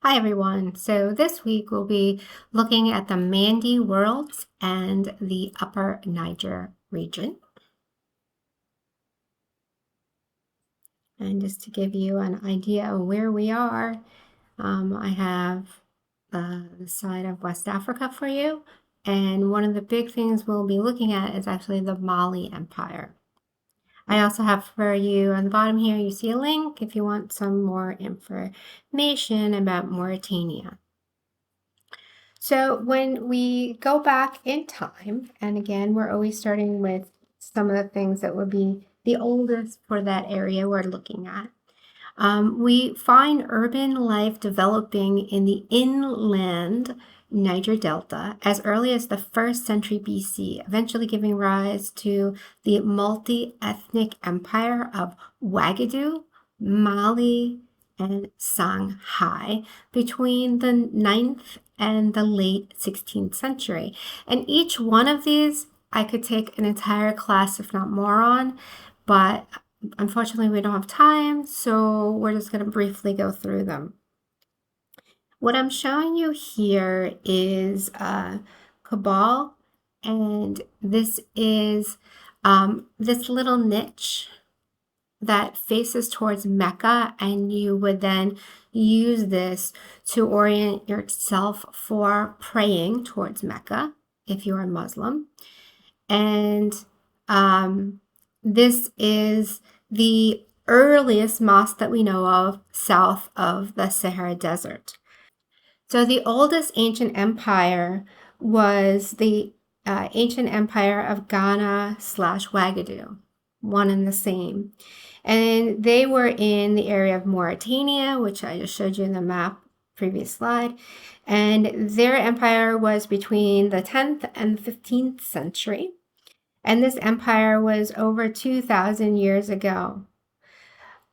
Hi everyone. So this week we'll be looking at the Mande worlds and the Upper Niger region. And just to give you an idea of where we are, I have the side of West Africa for you. And one of the big things we'll be looking at is actually the Mali Empire. I also have for you on the bottom here, you see a link if you want some more information about Mauritania. So when we go back in time, and again, we're always starting with some of the things that would be the oldest for that area we're looking at. We find urban life developing in the inland Niger Delta as early as the 1st century BC, eventually giving rise to the multi-ethnic empire of Ouagadougou, Mali, and Shanghai between the 9th and the late 16th century. And each one of these I could take an entire class, if not more, on, but unfortunately we don't have time, so we're just going to briefly go through them. What I'm showing you here is Cabal, and this is this little niche that faces towards Mecca, and you would then use this to orient yourself for praying towards Mecca if you're a Muslim. And this is the earliest mosque that we know of south of the Sahara Desert. So the oldest ancient empire was the ancient empire of Ghana / Ouagadougou, one and the same. And they were in the area of Mauritania, which I just showed you in the map, previous slide. And their empire was between the 10th and 15th century. And this empire was over 2,000 years ago.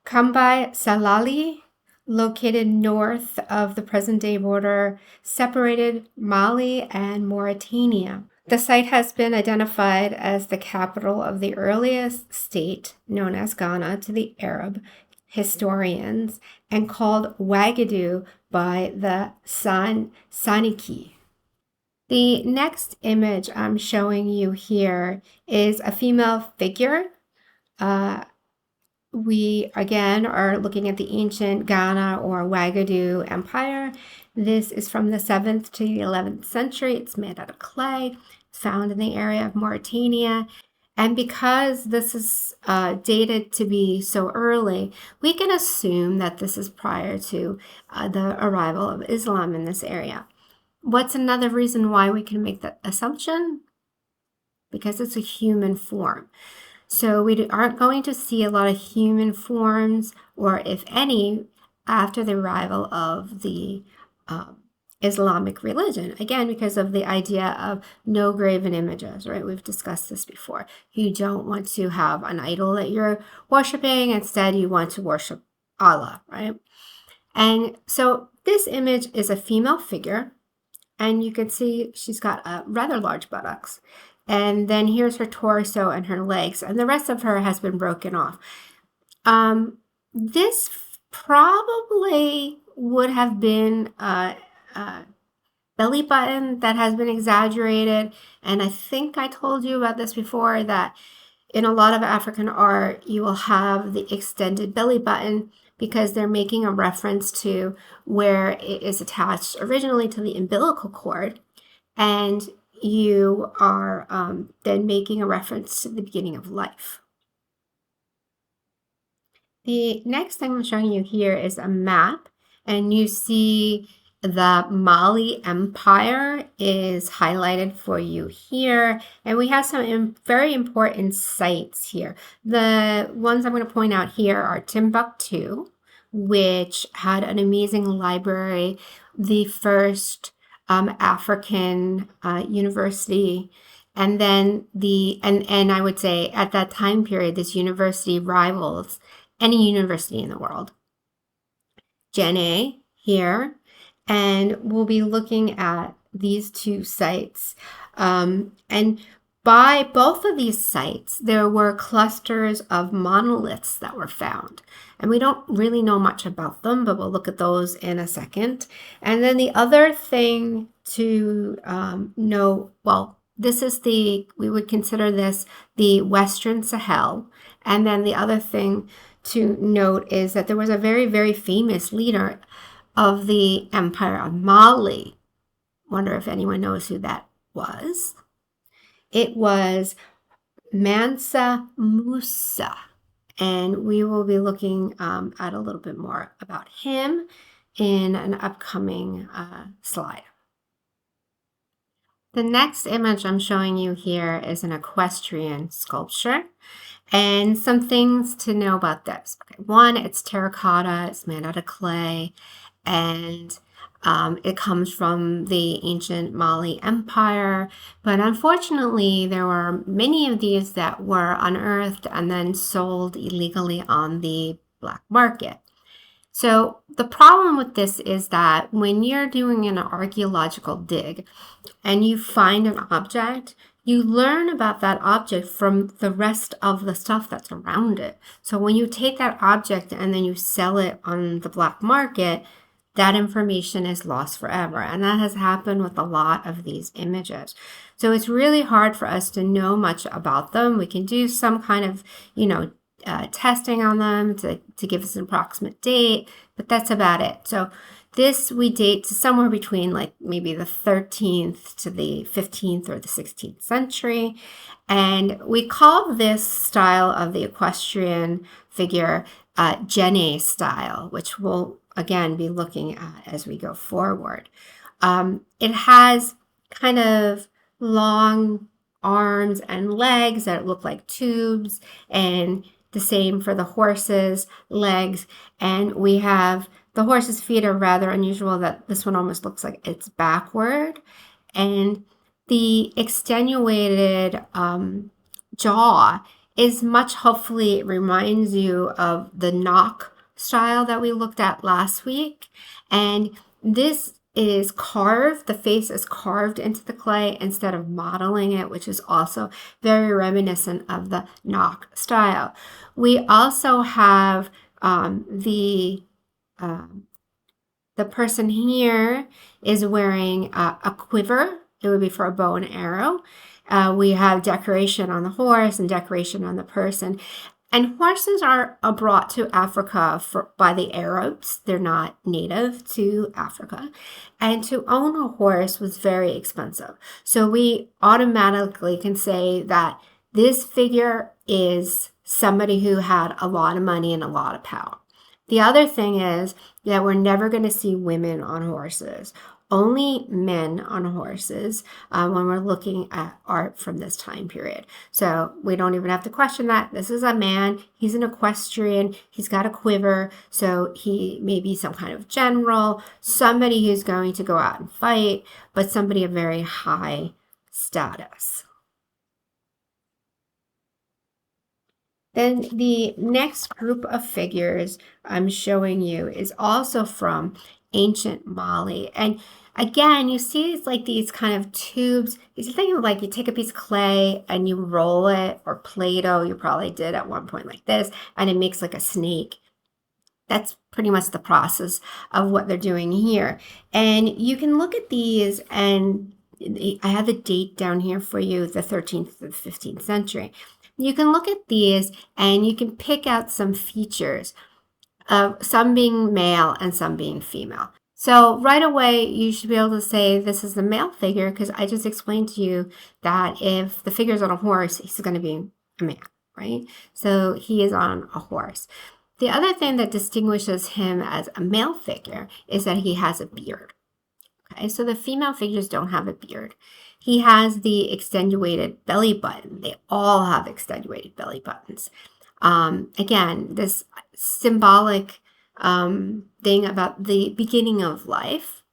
Kambai Salali, located north of the present-day border, separated Mali and Mauritania. The site has been identified as the capital of the earliest state known as Ghana to the Arab historians and called Ouagadougou by the Saniki. The next image I'm showing you here is a female figure. We again are looking at the ancient Ghana or Ouagadougou Empire. This is from the 7th to the 11th century. It's made out of clay, found in the area of Mauritania. And because this is dated to be so early, we can assume that this is prior to the arrival of Islam in this area. What's another reason why we can make that assumption? Because it's a human form. So we aren't going to see a lot of human forms, or if any, after the arrival of the Islamic religion. Again, because of the idea of no graven images, right? We've discussed this before. You don't want to have an idol that you're worshiping. Instead, you want to worship Allah, right? And so this image is a female figure, and you can see she's got rather large buttocks. And then here's her torso and her legs, and the rest of her has been broken off. This probably would have been a belly button that has been exaggerated. And I think I told you about this before, that in a lot of African art, you will have the extended belly button because they're making a reference to where it is attached originally to the umbilical cord. And you are then making a reference to the beginning of life. The next thing I'm showing you here is a map, and you see the Mali Empire is highlighted for you here, and we have some very important sites here. The ones I'm going to point out here are Timbuktu, which had an amazing library, the first African university, and then and I would say at that time period, this university rivals any university in the world. Jenne here, and we'll be looking at these two sites. And By both of these sites, there were clusters of monoliths that were found. And we don't really know much about them, but we'll look at those in a second. And then the other thing to know, well, we would consider this the Western Sahel. And then the other thing to note is that there was a very, very famous leader of the Empire of Mali. Wonder if anyone knows who that was. It was Mansa Musa, and we will be looking at a little bit more about him in an upcoming slide. The next image I'm showing you here is an equestrian sculpture, and some things to know about this. Okay, one, it's terracotta, it's made out of clay, and it comes from the ancient Mali Empire, but unfortunately, there were many of these that were unearthed and then sold illegally on the black market. So the problem with this is that when you're doing an archaeological dig and you find an object, you learn about that object from the rest of the stuff that's around it. So when you take that object and then you sell it on the black market, that information is lost forever. And that has happened with a lot of these images. So it's really hard for us to know much about them. We can do some kind of, testing on them to give us an approximate date, but that's about it. So this we date to somewhere between like maybe the 13th to the 15th or the 16th century. And we call this style of the equestrian figure Jene style, which we'll again be looking at as we go forward. It has kind of long arms and legs that look like tubes, and the same for the horse's legs. And we have the horse's feet are rather unusual, that this one almost looks like it's backward. And the extenuated jaw is much, hopefully it reminds you of the knock style that we looked at last week. And this is carved, the face is carved into the clay instead of modeling it, which is also very reminiscent of the knock style. We also have the person here is wearing a quiver. It would be for a bow and arrow. We have decoration on the horse and decoration on the person. And horses are brought to Africa by the Arabs. They're not native to Africa. And to own a horse was very expensive. So we automatically can say that this figure is somebody who had a lot of money and a lot of power. The other thing is that we're never going to see women on horses. Only men on horses when we're looking at art from this time period. So we don't even have to question that. This is a man. He's an equestrian. He's got a quiver. So he may be some kind of general, somebody who's going to go out and fight, but somebody of very high status. Then the next group of figures I'm showing you is also from ancient Mali. And again, you see it's like these kind of tubes. It's the thing like you take a piece of clay and you roll it, or Play-Doh, you probably did at one point like this, and it makes like a snake. That's pretty much the process of what they're doing here. And you can look at these, and I have the date down here for you, the 13th to the 15th century. You can look at these and you can pick out some features, some being male and some being female. So right away, you should be able to say this is the male figure, because I just explained to you that if the figure's on a horse, he's going to be a man, right? So he is on a horse. The other thing that distinguishes him as a male figure is that he has a beard. Okay, so the female figures don't have a beard. He has the extenuated belly button. They all have extenuated belly buttons. Again, this symbolic thing about the beginning of life.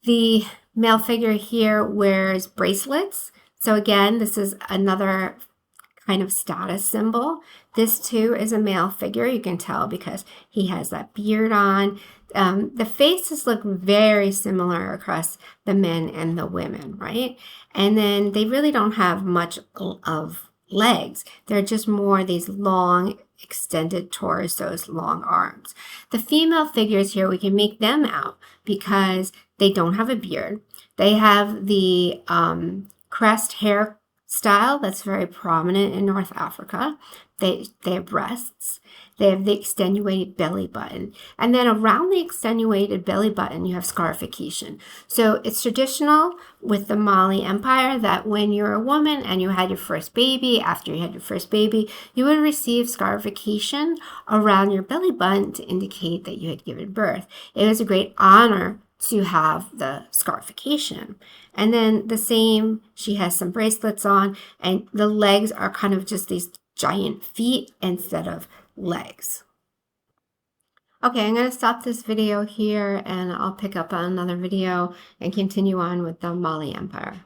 The male figure here wears bracelets. So again, this is another kind of status symbol. This too is a male figure. You can tell because he has that beard on. The faces look very similar across the men and the women, right? And then they really don't have much of legs. They're just more these long extended torsos, long arms. The female figures here, we can make them out because they don't have a beard. They have the crest hair style that's very prominent in North Africa. They have breasts. They have the extenuated belly button. And then around the extenuated belly button, you have scarification. So it's traditional with the Mali Empire that when you're a woman and you had your first baby, after you had your first baby, you would receive scarification around your belly button to indicate that you had given birth. It was a great honor to have the scarification. And then the same, she has some bracelets on, and the legs are kind of just these giant feet instead of legs. Okay, I'm going to stop this video here and I'll pick up on another video and continue on with the Mali Empire.